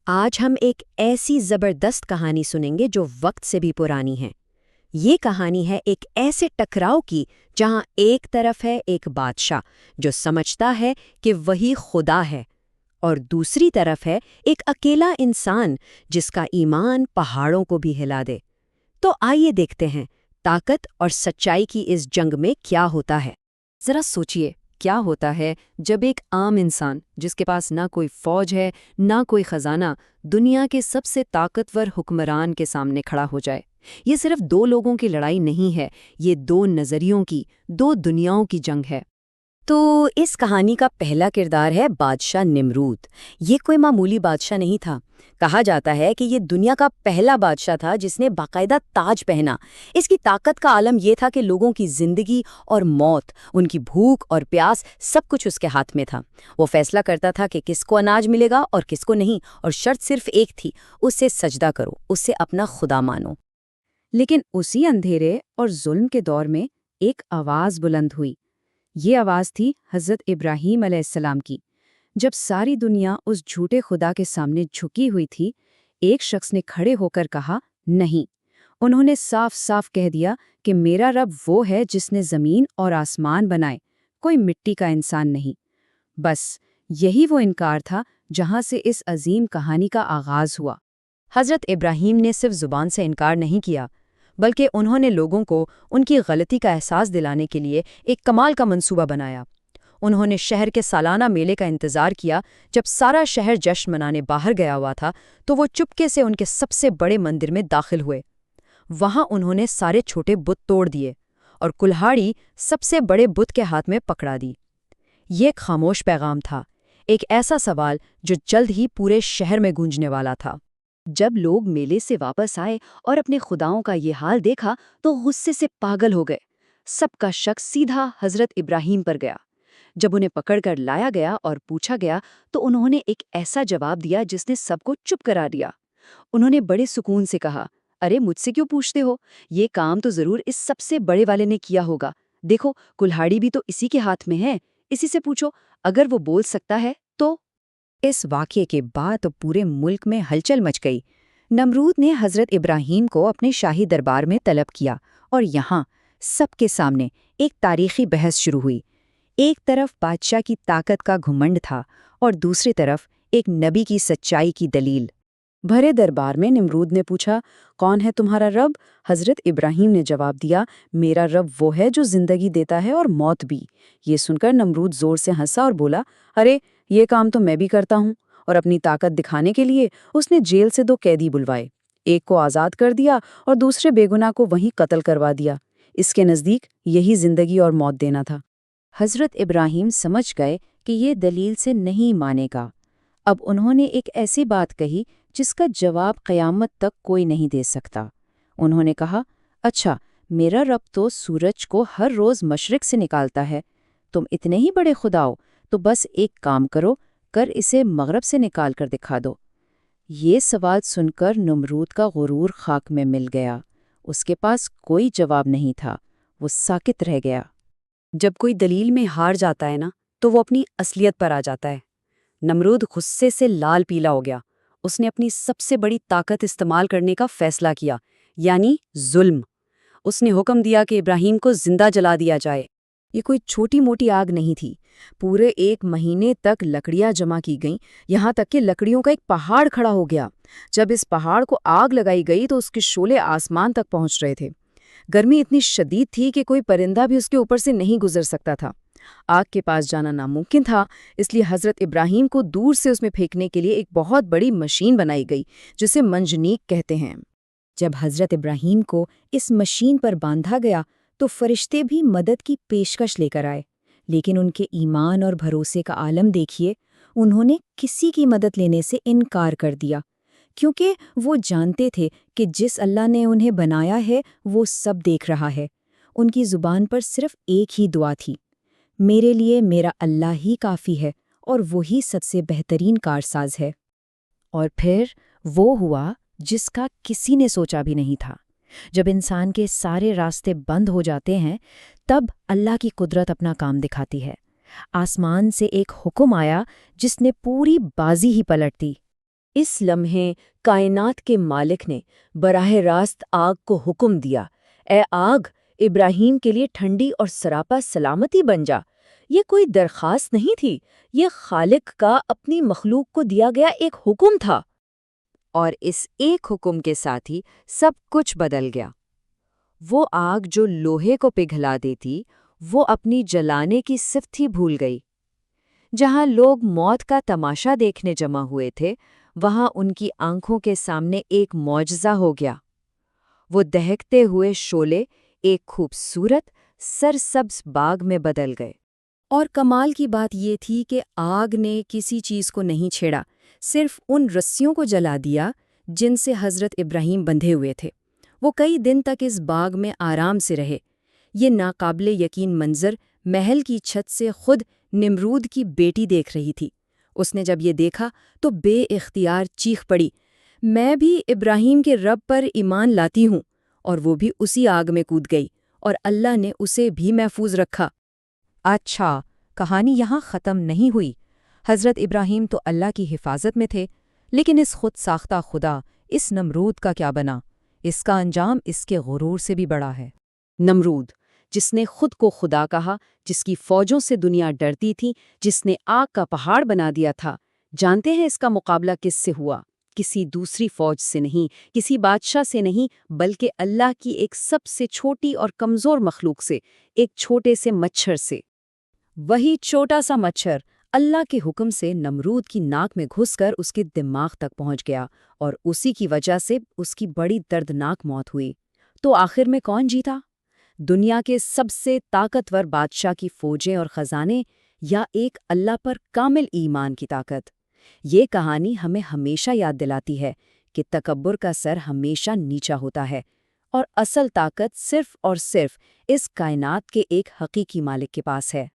آج ہم ایک ایسی زبردست کہانی سنیں گے جو وقت سے بھی پرانی ہے۔ یہ کہانی ہے ایک ایسے ٹکراؤ کی جہاں ایک طرف ہے ایک بادشاہ جو سمجھتا ہے کہ وہی خدا ہے، اور دوسری طرف ہے ایک اکیلا انسان جس کا ایمان پہاڑوں کو بھی ہلا دے۔ تو آئیے دیکھتے ہیں طاقت اور سچائی کی اس جنگ میں کیا ہوتا ہے۔ ذرا سوچئے، کیا ہوتا ہے جب ایک عام انسان جس کے پاس نہ کوئی فوج ہے نہ کوئی خزانہ دنیا کے سب سے طاقتور حکمران کے سامنے کھڑا ہو جائے؟ یہ صرف دو لوگوں کی لڑائی نہیں ہے، یہ دو نظریوں کی، دو دنیاؤں کی جنگ ہے۔ تو اس کہانی کا پہلا کردار ہے بادشاہ نمرود۔ یہ کوئی معمولی بادشاہ نہیں تھا۔ کہا جاتا ہے کہ یہ دنیا کا پہلا بادشاہ تھا جس نے باقاعدہ تاج پہنا۔ اس کی طاقت کا عالم یہ تھا کہ لوگوں کی زندگی اور موت، ان کی بھوک اور پیاس، سب کچھ اس کے ہاتھ میں تھا۔ وہ فیصلہ کرتا تھا کہ کس کو اناج ملے گا اور کس کو نہیں، اور شرط صرف ایک تھی، اس سے سجدہ کرو، اس سے اپنا خدا مانو۔ لیکن اسی اندھیرے اور ظلم کے دور میں ایک آواز بلند ہوئی۔ یہ آواز تھی حضرت ابراہیم علیہ السلام کی۔ جب ساری دنیا اس جھوٹے خدا کے سامنے جھکی ہوئی تھی، ایک شخص نے کھڑے ہو کر کہا، نہیں۔ انہوں نے صاف صاف کہہ دیا کہ میرا رب وہ ہے جس نے زمین اور آسمان بنائے، کوئی مٹی کا انسان نہیں۔ بس یہی وہ انکار تھا جہاں سے اس عظیم کہانی کا آغاز ہوا۔ حضرت ابراہیم نے صرف زبان سے انکار نہیں کیا، بلکہ انہوں نے لوگوں کو ان کی غلطی کا احساس دلانے کے لیے ایک کمال کا منصوبہ بنایا۔ انہوں نے شہر کے سالانہ میلے کا انتظار کیا۔ جب سارا شہر جشن منانے باہر گیا ہوا تھا تو وہ چپکے سے ان کے سب سے بڑے مندر میں داخل ہوئے۔ وہاں انہوں نے سارے چھوٹے بت توڑ دیے اور کلہاڑی سب سے بڑے بت کے ہاتھ میں پکڑا دی۔ یہ ایک خاموش پیغام تھا، ایک ایسا سوال جو جلد ہی پورے شہر میں گونجنے والا تھا۔ جب لوگ میلے سے واپس آئے اور اپنے خداؤں کا یہ حال دیکھا تو غصے سے پاگل ہو گئے۔ سب کا شک سیدھا حضرت ابراہیم پر گیا۔ جب انہیں پکڑ کر لایا گیا اور پوچھا گیا تو انہوں نے ایک ایسا جواب دیا جس نے سب کو چپ کرا دیا۔ انہوں نے بڑے سکون سے کہا، ارے مجھ سے کیوں پوچھتے ہو؟ یہ کام تو ضرور اس سب سے بڑے والے نے کیا ہوگا۔ دیکھو، کلہاڑی بھی تو اسی کے ہاتھ میں ہے، اسی سے پوچھو، اگر وہ بول سکتا ہے تو۔ اس واقعے کے بعد پورے ملک میں ہلچل مچ گئی۔ نمرود نے حضرت ابراہیم کو اپنے شاہی دربار میں طلب کیا، اور یہاں سب کے سامنے ایک تاریخی بحث شروع ہوئی۔ ایک طرف بادشاہ کی طاقت کا گھمنڈ تھا اور دوسری طرف ایک نبی کی سچائی کی دلیل۔ بھرے دربار میں نمرود نے پوچھا، کون ہے تمہارا رب؟ حضرت ابراہیم نے جواب دیا، میرا رب وہ ہے جو زندگی دیتا ہے اور موت بھی۔ یہ سن کر نمرود زور سے ہنسا اور بولا، ارے یہ کام تو میں بھی کرتا ہوں۔ اور اپنی طاقت دکھانے کے لیے اس نے جیل سے دو قیدی بلوائے، ایک کو آزاد کر دیا اور دوسرے بے گناہ کو وہیں قتل کروا دیا۔ اس کے نزدیک یہی زندگی اور موت دینا تھا۔ حضرت ابراہیم سمجھ گئے کہ یہ دلیل سے نہیں مانے گا۔ اب انہوں نے ایک ایسی بات کہی جس کا جواب قیامت تک کوئی نہیں دے سکتا۔ انہوں نے کہا، اچھا، میرا رب تو سورج کو ہر روز مشرق سے نکالتا ہے، تم اتنے ہی بڑے خدا ہو تو بس ایک کام کرو، اسے مغرب سے نکال کر دکھا دو۔ یہ سوال سن کر نمرود کا غرور خاک میں مل گیا۔ اس کے پاس کوئی جواب نہیں تھا، وہ ساکت رہ گیا۔ جب کوئی دلیل میں ہار جاتا ہے نا تو وہ اپنی اصلیت پر آ جاتا ہے۔ نمرود غصے سے لال پیلا ہو گیا۔ اس نے اپنی سب سے بڑی طاقت استعمال کرنے کا فیصلہ کیا، یعنی ظلم۔ اس نے حکم دیا کہ ابراہیم کو زندہ جلا دیا جائے۔ یہ کوئی چھوٹی موٹی آگ نہیں تھی، پورے 1 مہینے تک لکڑیاں جمع کی گئیں، یہاں تک کہ لکڑیوں کا ایک پہاڑ کھڑا ہو گیا۔ جب اس پہاڑ کو آگ لگائی گئی تو اس کے شعلے آسمان تک پہنچ رہے تھے۔ گرمی اتنی شدید تھی کہ کوئی پرندہ بھی اس کے اوپر سے نہیں گزر سکتا تھا۔ آگ کے پاس جانا ناممکن تھا، اس لیے حضرت ابراہیم کو دور سے اس میں پھینکنے کے لیے ایک بہت بڑی مشین بنائی گئی جسے منجنیق کہتے ہیں۔ جب حضرت ابراہیم کو اس مشین پر باندھا گیا تو فرشتے بھی مدد کی پیشکش لے کر آئے، لیکن ان کے ایمان اور بھروسے کا عالم دیکھیے، انہوں نے کسی کی مدد لینے سے انکار کر دیا، کیونکہ وہ جانتے تھے کہ جس اللہ نے انہیں بنایا ہے وہ سب دیکھ رہا ہے۔ ان کی زبان پر صرف ایک ہی دعا تھی، میرے لیے میرا اللہ ہی کافی ہے اور وہی سب سے بہترین کارساز ہے۔ اور پھر وہ ہوا جس کا کسی نے سوچا بھی نہیں تھا۔ جب انسان کے سارے راستے بند ہو جاتے ہیں تب اللہ کی قدرت اپنا کام دکھاتی ہے۔ آسمان سے ایک حکم آیا جس نے پوری بازی ہی پلٹ دی۔ اس لمحے کائنات کے مالک نے براہ راست آگ کو حکم دیا، اے آگ، ابراہیم کے لیے ٹھنڈی اور سراپا سلامتی بن جا۔ یہ کوئی درخواست نہیں تھی، یہ خالق کا اپنی مخلوق کو دیا گیا ایک حکم تھا۔ اور اس ایک حکم کے ساتھ ہی سب کچھ بدل گیا۔ وہ آگ جو لوہے کو پگھلا دیتی، وہ اپنی جلانے کی صفت ہی بھول گئی۔ جہاں لوگ موت کا تماشا دیکھنے جمع ہوئے تھے، وہاں ان کی آنکھوں کے سامنے ایک معجزہ ہو گیا۔ وہ دہکتے ہوئے شعلے ایک خوبصورت سرسبز باغ میں بدل گئے۔ اور کمال کی بات یہ تھی کہ آگ نے کسی چیز کو نہیں چھیڑا، صرف ان رسیوں کو جلا دیا جن سے حضرت ابراہیم بندھے ہوئے تھے۔ وہ کئی دن تک اس باغ میں آرام سے رہے۔ یہ ناقابل یقین منظر محل کی چھت سے خود نمرود کی بیٹی دیکھ رہی تھی۔ اس نے جب یہ دیکھا تو بے اختیار چیخ پڑی، میں بھی ابراہیم کے رب پر ایمان لاتی ہوں، اور وہ بھی اسی آگ میں کود گئی، اور اللہ نے اسے بھی محفوظ رکھا۔ اچھا، کہانی یہاں ختم نہیں ہوئی۔ حضرت ابراہیم تو اللہ کی حفاظت میں تھے، لیکن اس خود ساختہ خدا، اس نمرود کا کیا بنا؟ اس کا انجام اس کے غرور سے بھی بڑا ہے۔ نمرود، جس نے خود کو خدا کہا، جس کی فوجوں سے دنیا ڈرتی تھی، جس نے آگ کا پہاڑ بنا دیا تھا، جانتے ہیں اس کا مقابلہ کس سے ہوا؟ کسی دوسری فوج سے نہیں، کسی بادشاہ سے نہیں، بلکہ اللہ کی ایک سب سے چھوٹی اور کمزور مخلوق سے، ایک چھوٹے سے مچھر سے۔ وہی چھوٹا سا مچھر اللہ کے حکم سے نمرود کی ناک میں گھس کر اس کے دماغ تک پہنچ گیا، اور اسی کی وجہ سے اس کی بڑی دردناک موت ہوئی۔ تو آخر میں کون جیتا؟ دنیا کے سب سے طاقتور بادشاہ کی فوجیں اور خزانے، یا ایک اللہ پر کامل ایمان کی طاقت؟ یہ کہانی ہمیں ہمیشہ یاد دلاتی ہے کہ تکبر کا سر ہمیشہ نیچا ہوتا ہے، اور اصل طاقت صرف اور صرف اس کائنات کے ایک حقیقی مالک کے پاس ہے۔